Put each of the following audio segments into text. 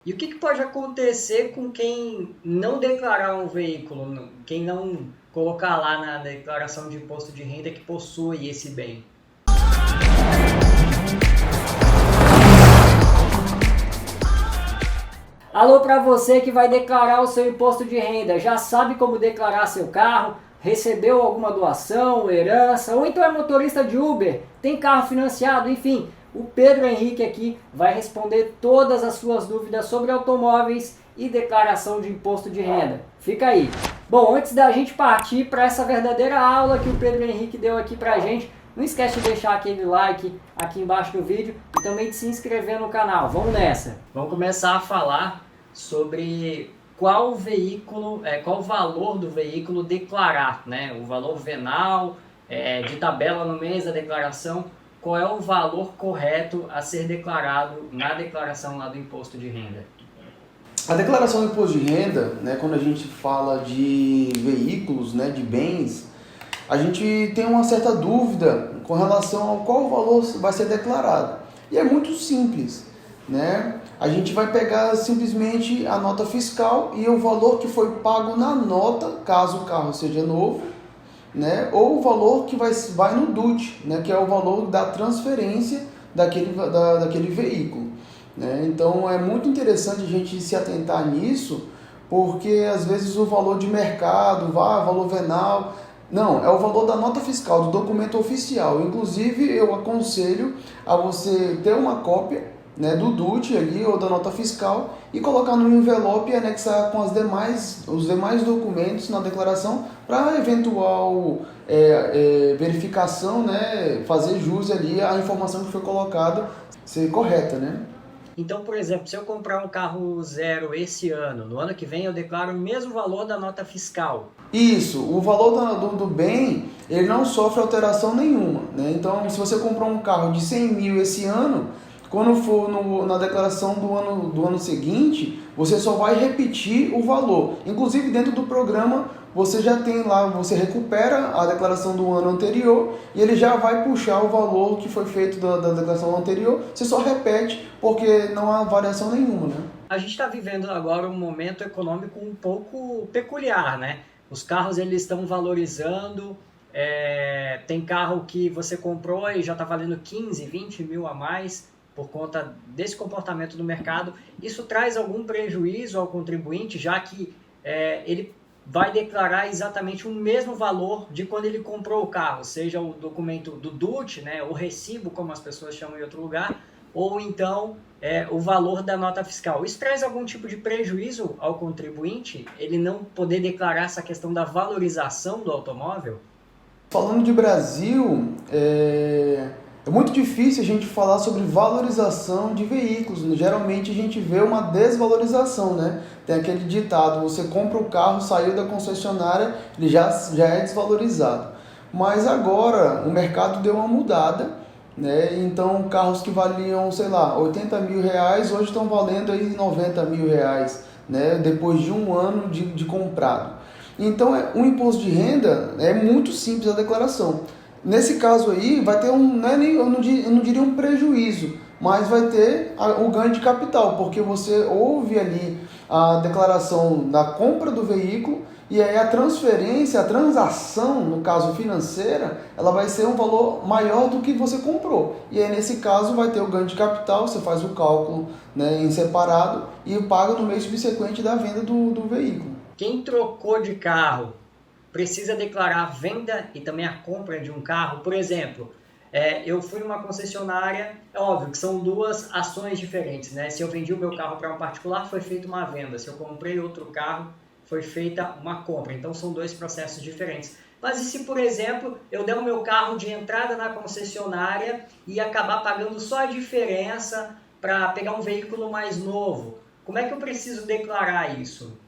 E o que pode acontecer com quem não declarar um veículo, quem não colocar lá na declaração de imposto de renda que possui esse bem? Alô para você que vai declarar o seu imposto de renda. Já sabe como declarar seu carro? Recebeu alguma doação, herança, ou então é motorista de Uber, tem carro financiado, enfim. O Pedro Henrique aqui vai responder todas as suas dúvidas sobre automóveis e declaração de imposto de renda. Fica aí. Bom, antes da gente partir para essa verdadeira aula que o Pedro Henrique deu aqui pra gente, não esquece de deixar aquele like aqui embaixo do vídeo e também de se inscrever no canal. Vamos nessa! Vamos começar a falar sobre qual veículo, qual o valor do veículo declarar, né? O valor venal, de tabela no mês da declaração, qual é o valor correto a ser declarado na declaração lá do imposto de renda? A declaração do imposto de renda, né, quando a gente fala de veículos, né, de bens, a gente tem uma certa dúvida com relação ao qual valor vai ser declarado. E é muito simples, né? A gente vai pegar simplesmente a nota fiscal e o valor que foi pago na nota, caso o carro seja novo, né? Ou o valor que vai no DUT, né? Que é o valor da transferência daquele veículo, né? Então é muito interessante a gente se atentar nisso, porque às vezes o valor de mercado, valor venal, não, é o valor da nota fiscal, do documento oficial. Inclusive eu aconselho a você ter uma cópia, né, do DUT ali, ou da nota fiscal, e colocar no envelope e anexar com os demais documentos na declaração para eventual verificação, né, fazer jus ali a informação que foi colocada ser correta, né? Então, por exemplo, se eu comprar um carro zero esse ano, no ano que vem eu declaro o mesmo valor da nota fiscal. Isso, o valor do bem, ele não sofre alteração nenhuma, né? Então, se você comprar um carro de 100 mil esse ano, quando for na declaração do ano seguinte, você só vai repetir o valor. Inclusive, dentro do programa, você já tem lá, você recupera a declaração do ano anterior e ele já vai puxar o valor que foi feito da declaração anterior. Você só repete, porque não há variação nenhuma, né? A gente está vivendo agora um momento econômico um pouco peculiar, né? Os carros eles estão valorizando, tem carro que você comprou e já está valendo 15, 20 mil a mais por conta desse comportamento do mercado. Isso traz algum prejuízo ao contribuinte, já que ele vai declarar exatamente o mesmo valor de quando ele comprou o carro, seja o documento do DUT, né, o recibo, como as pessoas chamam em outro lugar, ou então o valor da nota fiscal. Isso traz algum tipo de prejuízo ao contribuinte, ele não poder declarar essa questão da valorização do automóvel? Falando de Brasil, é muito difícil a gente falar sobre valorização de veículos. Geralmente a gente vê uma desvalorização, né? Tem aquele ditado, você compra o carro, saiu da concessionária, ele já é desvalorizado. Mas agora o mercado deu uma mudada, né? Então carros que valiam, sei lá, 80 mil reais, hoje estão valendo aí 90 mil reais, né? Depois de um ano de comprado. Então o imposto de renda é muito simples a declaração. Nesse caso aí, vai ter eu não diria um prejuízo, mas vai ter o ganho de capital, porque você ouve ali a declaração da compra do veículo e aí a transferência, a transação, no caso financeira, ela vai ser um valor maior do que você comprou. E aí nesse caso vai ter o ganho de capital, você faz o cálculo, né, em separado e paga no mês subsequente da venda do veículo. Quem trocou de carro precisa declarar a venda e também a compra de um carro. Por exemplo, eu fui numa concessionária, é óbvio que são duas ações diferentes, né? Se eu vendi o meu carro para um particular, foi feita uma venda. Se eu comprei outro carro, foi feita uma compra. Então são dois processos diferentes. Mas e se, por exemplo, eu der o meu carro de entrada na concessionária e acabar pagando só a diferença para pegar um veículo mais novo? Como é que eu preciso declarar isso?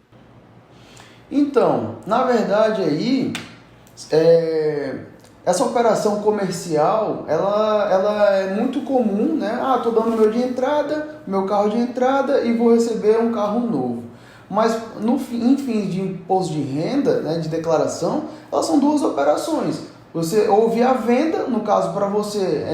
Então, na verdade aí, essa operação comercial, ela é muito comum, né? Estou dando meu carro de entrada e vou receber um carro novo. Mas em fins de imposto de renda, né, de declaração, elas são duas operações. Você houve a venda, no caso para você,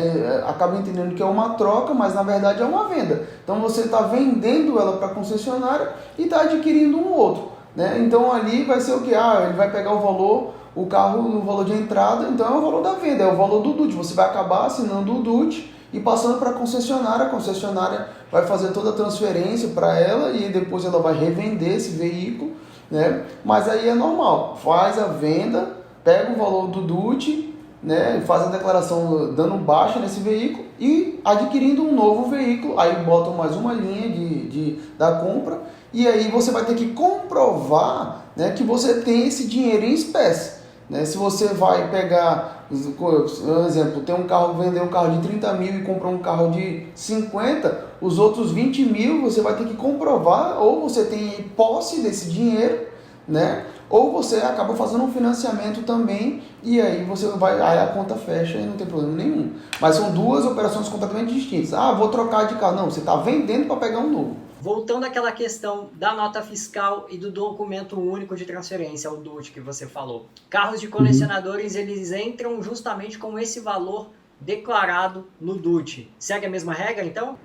acaba entendendo que é uma troca, mas na verdade é uma venda. Então você está vendendo ela para a concessionária e está adquirindo um outro, né? Então ali vai ser o que? Ele vai pegar o valor, o carro no valor de entrada, então é o valor da venda, é o valor do DUT. Você vai acabar assinando o DUT e passando para a concessionária vai fazer toda a transferência para ela e depois ela vai revender esse veículo, né? Mas aí é normal, faz a venda, pega o valor do DUT, né, faz a declaração dando baixa nesse veículo e adquirindo um novo veículo, aí botam mais uma linha da compra e aí você vai ter que comprovar, né, que você tem esse dinheiro em espécie. Né? Se você vai pegar, por exemplo, tem um carro, vender um carro de 30 mil e comprar um carro de 50, os outros 20 mil você vai ter que comprovar, ou você tem posse desse dinheiro, né? Ou você acaba fazendo um financiamento também e aí aí a conta fecha e não tem problema nenhum. Mas são duas operações completamente distintas. Vou trocar de carro. Não, você está vendendo para pegar um novo. Voltando àquela questão da nota fiscal e do documento único de transferência, o DUT que você falou. Carros de colecionadores, eles entram justamente com esse valor declarado no DUT. Segue a mesma regra, então?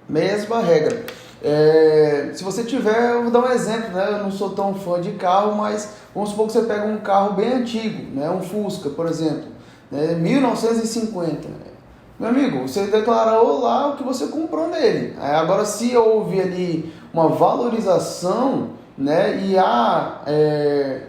Mesma regra. Se você tiver, eu vou dar um exemplo, né? Eu não sou tão fã de carro, mas vamos supor que você pega um carro bem antigo, né? Um Fusca, por exemplo, né? 1950. Meu amigo, você declarou lá o que você comprou nele. Agora, se houve ali uma valorização, né? E há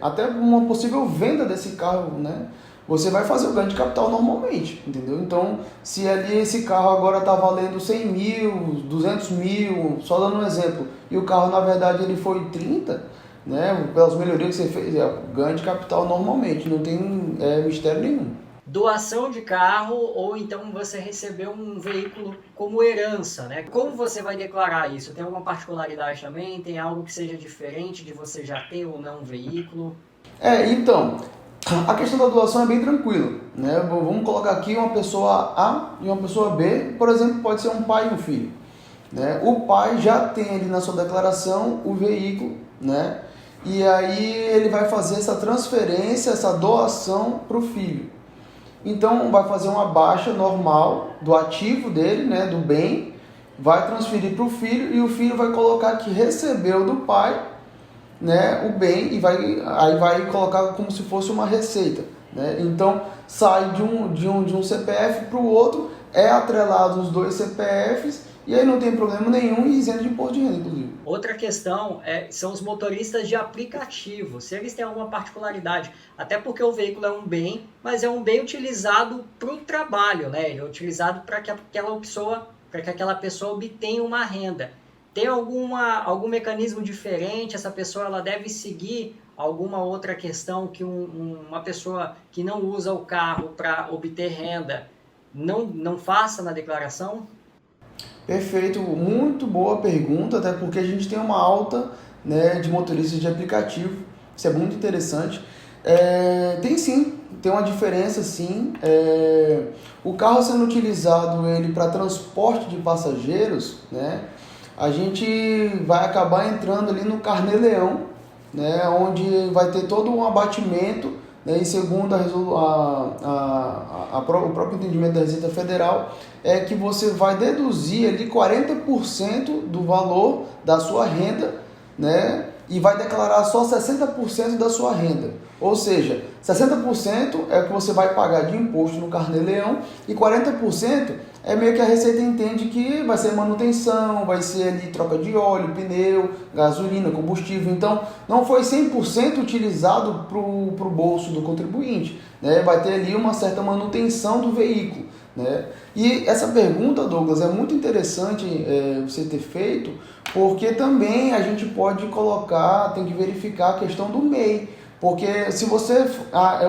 até uma possível venda desse carro, né? Você vai fazer o ganho de capital normalmente, entendeu? Então, se ali esse carro agora está valendo 100 mil, 200 mil, só dando um exemplo, e o carro na verdade ele foi 30, né? Pelas melhorias que você fez, ganho de capital normalmente, não tem mistério nenhum. Doação de carro ou então você recebeu um veículo como herança, né? Como você vai declarar isso? Tem alguma particularidade também? Tem algo que seja diferente de você já ter ou não um veículo? Então, a questão da doação é bem tranquila, né? Vamos colocar aqui uma pessoa A e uma pessoa B, por exemplo, pode ser um pai e um filho, né? O pai já tem ali na sua declaração o veículo, né? E aí ele vai fazer essa transferência, essa doação para o filho. Então vai fazer uma baixa normal do ativo dele, né? Do bem, vai transferir para o filho e o filho vai colocar que recebeu do pai, né, o bem e aí vai colocar como se fosse uma receita, né? Então sai de um CPF para o outro, é atrelado os dois CPFs e aí não tem problema nenhum e isento de imposto de renda, inclusive. Outra questão são os motoristas de aplicativo, se eles têm alguma particularidade, até porque o veículo é um bem, mas é um bem utilizado para o trabalho, né? Ele é utilizado para que aquela pessoa obtenha uma renda. Tem algum mecanismo diferente? Essa pessoa ela deve seguir alguma outra questão que uma pessoa que não usa o carro para obter renda não faça na declaração? Perfeito, muito boa pergunta, até porque a gente tem uma alta, né, de motoristas de aplicativo, isso é muito interessante. Tem sim, tem uma diferença sim. O carro sendo utilizado para transporte de passageiros, né, a gente vai acabar entrando ali no Carnê-Leão, né, onde vai ter todo um abatimento, né, e segundo o próprio entendimento da Receita Federal, é que você vai deduzir ali 40% do valor da sua renda, né, e vai declarar só 60% da sua renda. Ou seja, 60% é o que você vai pagar de imposto no Carnê-Leão e 40% é meio que a Receita entende que vai ser manutenção, vai ser ali troca de óleo, pneu, gasolina, combustível. Então, não foi 100% utilizado para o bolso do contribuinte, né? Vai ter ali uma certa manutenção do veículo, né? E essa pergunta, Douglas, é muito interessante você ter feito, porque também a gente pode tem que verificar a questão do MEI. Porque se você,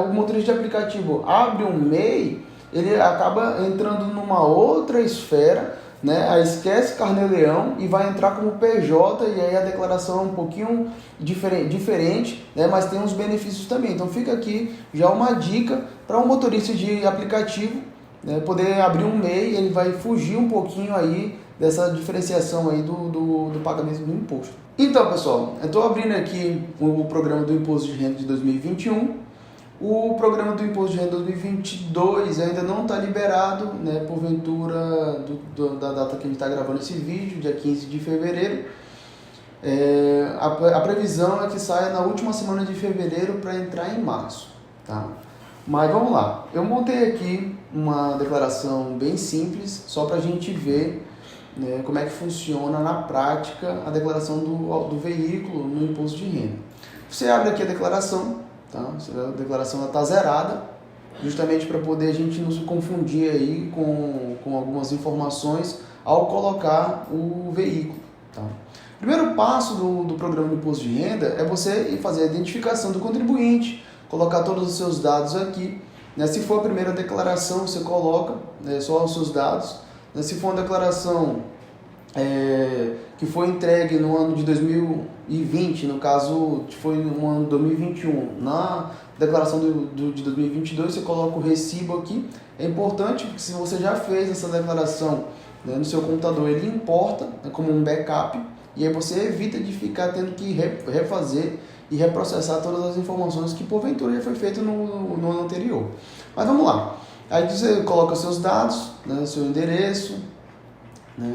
o motorista de aplicativo, abre um MEI, ele acaba entrando numa outra esfera, né? Aí esquece Carnê-Leão e vai entrar como PJ, e aí a declaração é um pouquinho diferente, né? Mas tem uns benefícios também. Então fica aqui já uma dica para um motorista de aplicativo, né, poder abrir um MEI, ele vai fugir um pouquinho aí dessa diferenciação aí do pagamento do imposto. Então, pessoal, eu estou abrindo aqui o programa do Imposto de Renda de 2021. O programa do Imposto de Renda 2022 ainda não está liberado, né, porventura da data que a gente está gravando esse vídeo, dia 15 de fevereiro. A previsão é que saia na última semana de fevereiro para entrar em março. Tá? Mas vamos lá, eu montei aqui uma declaração bem simples, só para a gente ver, né, como é que funciona na prática a declaração do veículo no imposto de renda. Você abre aqui a declaração, tá? A declaração está zerada, justamente para poder a gente não se confundir aí com algumas informações ao colocar o veículo. Tá? O primeiro passo do programa de imposto de renda é você ir fazer a identificação do contribuinte, colocar todos os seus dados aqui. Né? Se for a primeira declaração, você coloca, né, só os seus dados. Né? Se for uma declaração que foi entregue no ano de 2020, no caso foi no ano de 2021, na declaração de 2022 você coloca o recibo aqui. É importante porque se você já fez essa declaração, né, no seu computador, ele importa, né, como um backup, e aí você evita de ficar tendo que refazer e reprocessar todas as informações que porventura já foi feito no ano anterior. Mas vamos lá. Aí você coloca seus dados, né, seu endereço, né,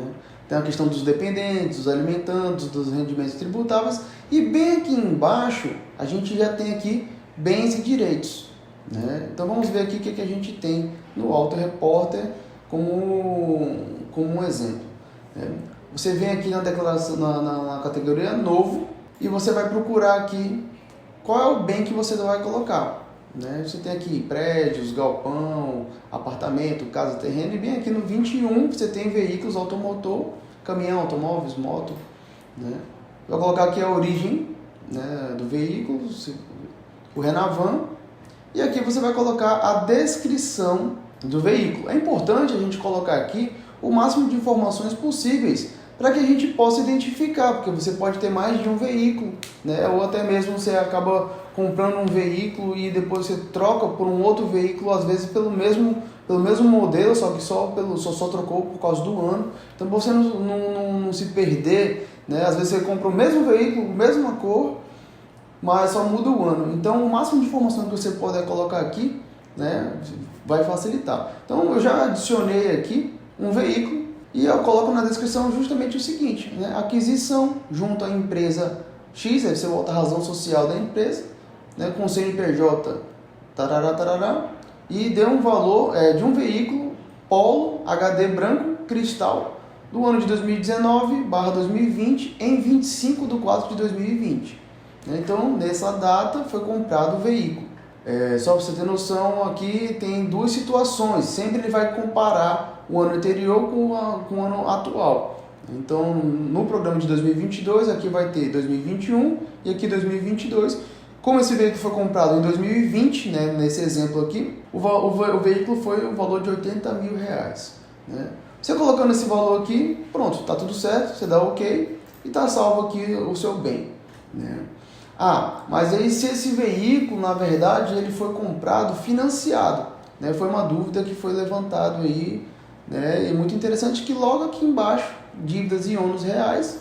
tem a questão dos dependentes, dos alimentantes, dos rendimentos tributáveis, e bem aqui embaixo a gente já tem aqui bens e direitos. Né? Então vamos ver aqui o que a gente tem no Auto Repórter como um exemplo. Né? Você vem aqui na declaração, na categoria novo, e você vai procurar aqui qual é o bem que você vai colocar. Né? Você tem aqui prédios, galpão, apartamento, casa, terreno, e bem aqui no 21 você tem veículos, automotor, caminhão, automóveis, moto. Né? Vou colocar aqui a origem, né, do veículo, o Renavan, e aqui você vai colocar a descrição do veículo. É importante a gente colocar aqui o máximo de informações possíveis para que a gente possa identificar, porque você pode ter mais de um veículo, né? Ou até mesmo você acaba comprando um veículo e depois você troca por um outro veículo, às vezes pelo mesmo modelo, só que só trocou por causa do ano. Então você não se perder, né? Às vezes você compra o mesmo veículo, mesma cor, mas só muda o ano. Então o máximo de informação que você puder colocar aqui, né, vai facilitar. Então eu já adicionei aqui um veículo e eu coloco na descrição justamente o seguinte, né, aquisição junto à empresa X, aí você bota a razão social da empresa, né, com CNPJ, tarará, tarará, e deu um valor de um veículo Polo HD branco cristal do ano de 2019/2020 em 25/4/2020. Então, nessa data foi comprado o veículo. Só para você ter noção, aqui tem duas situações. Sempre ele vai comparar o ano anterior com o ano atual. Então, no programa de 2022, aqui vai ter 2021 e aqui 2022. Como esse veículo foi comprado em 2020, né, nesse exemplo aqui, o veículo foi o valor de R$80 mil. Né? Você colocando esse valor aqui, pronto, está tudo certo, você dá OK e está salvo aqui o seu bem. Né? Mas aí se esse veículo, na verdade, ele foi comprado financiado, né? Foi uma dúvida que foi levantada aí, né? E muito interessante que logo aqui embaixo, dívidas e ônus reais,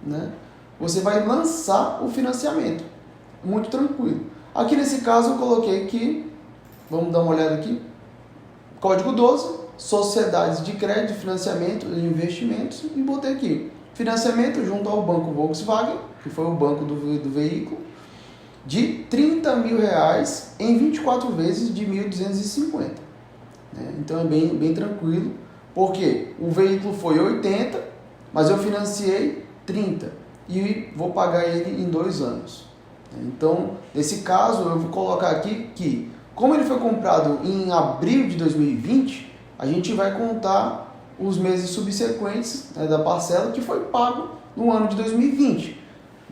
né? Você vai lançar o financiamento, muito tranquilo. Aqui nesse caso eu coloquei que, vamos dar uma olhada aqui, código 12, sociedades de crédito, financiamento e investimentos, e botei aqui, financiamento junto ao banco Volkswagen, que foi o banco do veículo, de R$30 mil em 24 vezes de 1.250. Né? Então é bem tranquilo, porque o veículo foi 80, mas eu financiei 30 e vou pagar ele em 2 anos. Então, nesse caso, eu vou colocar aqui que, como ele foi comprado em abril de 2020, a gente vai contar os meses subsequentes, né, da parcela que foi pago no ano de 2020.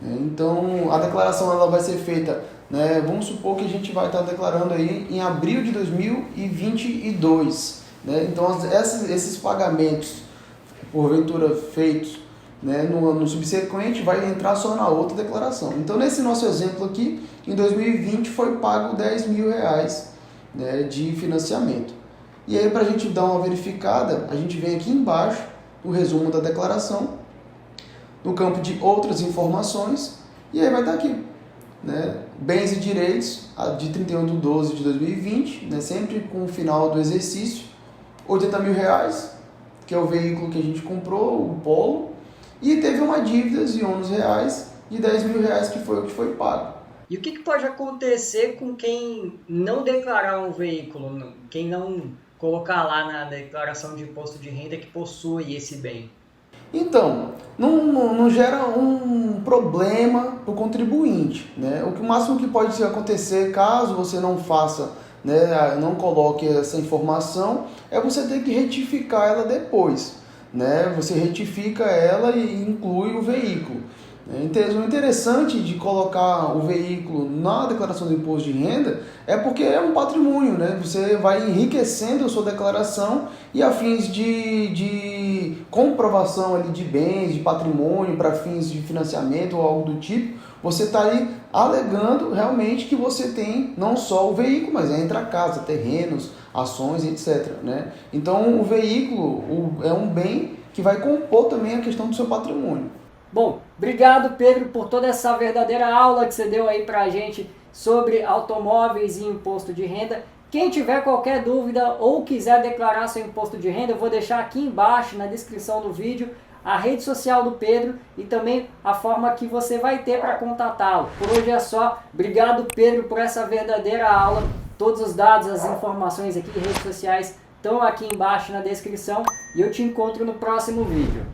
Então, a declaração ela vai ser feita, né, vamos supor que a gente vai estar declarando aí em abril de 2022. Né? Então, esses pagamentos, porventura feitos, né, no subsequente, vai entrar só na outra declaração. Então, nesse nosso exemplo aqui, em 2020 foi pago R$10 mil, né, de financiamento. E aí, para a gente dar uma verificada, a gente vem aqui embaixo, no resumo da declaração, no campo de outras informações, e aí vai estar aqui. né, bens e direitos, de 31/12/2020, né, sempre com o final do exercício, R$80 mil, que é o veículo que a gente comprou, o Polo, e teve uma dívida de R$11 de R$10 mil, que foi o que foi pago. E o que pode acontecer com quem não declarar um veículo, quem não colocar lá na declaração de imposto de renda que possui esse bem? Então, não gera um problema para o contribuinte, né? O máximo que pode acontecer caso você não faça, né, não coloque essa informação, é você ter que retificar ela depois, né? Você retifica ela e inclui o veículo. O interessante de colocar o veículo na declaração do imposto de renda é porque é um patrimônio, né? Você vai enriquecendo a sua declaração e a fins de comprovação ali de bens, de patrimônio, para fins de financiamento ou algo do tipo, você está aí alegando realmente que você tem não só o veículo, mas entra a casa, terrenos, ações, etc, né? Então o veículo é um bem que vai compor também a questão do seu patrimônio. Bom, obrigado Pedro por toda essa verdadeira aula que você deu aí pra gente sobre automóveis e imposto de renda. Quem tiver qualquer dúvida ou quiser declarar seu imposto de renda, eu vou deixar aqui embaixo na descrição do vídeo a rede social do Pedro e também a forma que você vai ter para contatá-lo. Por hoje é só. Obrigado Pedro por essa verdadeira aula. Todos os dados, as informações aqui de redes sociais estão aqui embaixo na descrição e eu te encontro no próximo vídeo.